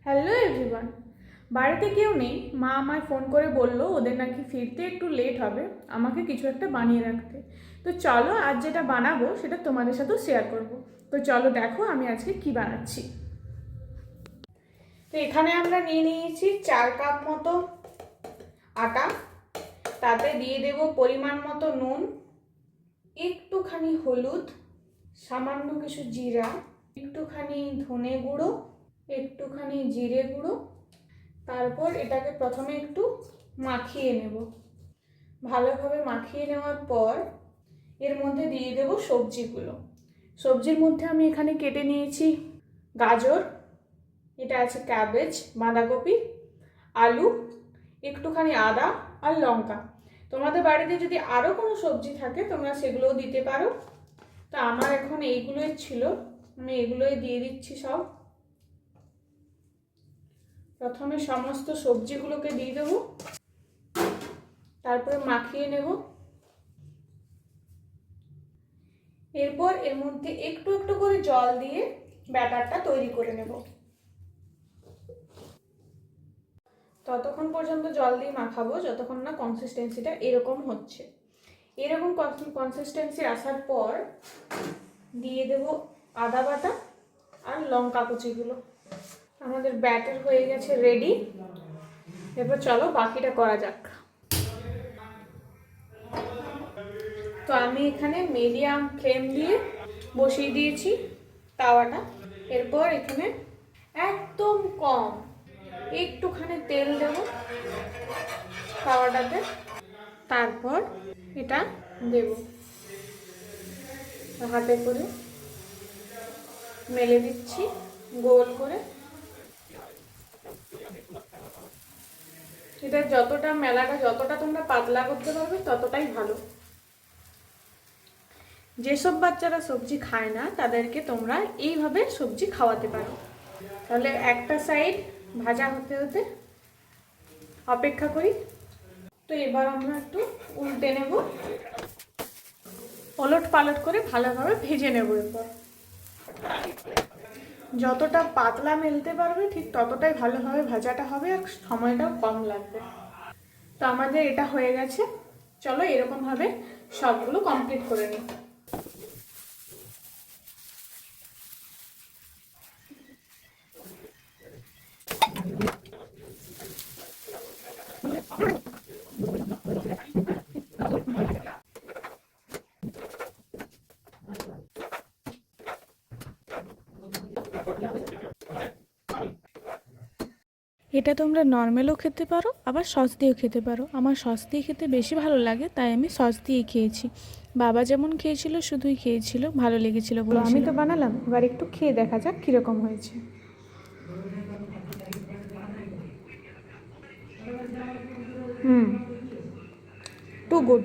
Hello everyone. বাড়িতে কেউ নেই, মা আমায় ফোন করে বলল ওদের নাকি ফিরতে একটু লেট হবে, আমাকে কিছু একটা বানিয়ে রাখতে। তো চলো আজ যেটা বানাবো সেটা তোমাদের সাথেও শেয়ার করব। তো চলো দেখো আমি আজকে কি বানাচ্ছি। তো এখানে আমরা নিয়ে নিয়েছি 4 কাপ মতো আটা। তাতে দিয়ে দেব পরিমাণ মতো নুন, একটুখানি হলুদ, সামান্য কিছু জিরা, একটুখানি ধনে গুঁড়ো, একটুখানি জিরে গুঁড়ো। তারপর এটাকে প্রথমে একটু মাখিয়ে নেব। ভালোভাবে মাখিয়ে নেওয়ার পর এর মধ্যে দিয়ে দেব সবজিগুলো। সবজির মধ্যে আমি এখানে কেটে নিয়েছি গাজর, এটা আছে ক্যাবেজ, বাঁধাকপি, আলু, একটুখানি আদা আর লঙ্কা। তোমাদের বাড়িতে যদি আরও কোনো সবজি থাকে তোমরা সেগুলোও দিতে পারো। তা আমার এখন এইগুলোই ছিল, আমি এগুলোই দিয়ে দিচ্ছি সব। প্রথমে সমস্ত সবজিগুলোকে দিয়ে দেব, তারপরে মাখিয়ে নেব। এরপর এর মধ্যে একটু একটু করে জল দিয়ে ব্যাটারটা তৈরি করে নেব। ততক্ষণ পর্যন্ত জল দিয়ে মাখাবো যতক্ষণ না কনসিস্টেন্সিটা এরকম হচ্ছে। এরকম কনসিস্টেন্সি আসার পর দিয়ে দেব আদা বাটা আর লঙ্কা কুচিগুলো। আমাদের ব্যাটার হয়ে গেছে রেডি। এরপর চলো বাকিটা করা যাক। তো আমি এখানে মিডিয়াম ফ্লেম দিয়ে বসিয়ে দিয়েছি তাওয়াটা। এরপর এখানে একদম কম একটুখানি তেল দেব তাওয়াটাতে। তারপর এটা দেব, হাতে করে মেলে দিচ্ছি গোল করে। এটা যতটা মেলাটা যতটা তোমরা পাতলা করতে পারবে ততটাই ভালো। যেসব বাচ্চারা সবজি খায় না তাদেরকে তোমরা এইভাবে সবজি খাওয়াতে পারো। তাহলে একটা সাইড ভাজা হতে হতে অপেক্ষা করি। তো এবার আমরা একটু উল্টে নেব, ওলট পালট করে ভালোভাবে ভেজে নেব। এরপর যতটা পাতলা মেলতে পারবে ঠিক ততটাই ভালোভাবে ভাজাটা হবে আর সময়টাও কম লাগবে। তো আমাদের এটা হয়ে গেছে। চলো এরকমভাবে সবগুলো কমপ্লিট করে নিই। এটা তোমরা নর্মালও খেতে পারো, আবার সস দিয়েও খেতে পারো। আমার সস দিয়ে খেতে বেশি ভালো লাগে, তাই আমি সস দিয়ে খেয়েছি। বাবা যেমন খেয়েছিল শুধুই খেয়েছিল, ভালো লেগেছিল বলে। আমি তো বানালাম, এবার একটু খেয়ে দেখা যাক কীরকম হয়েছে। Too good.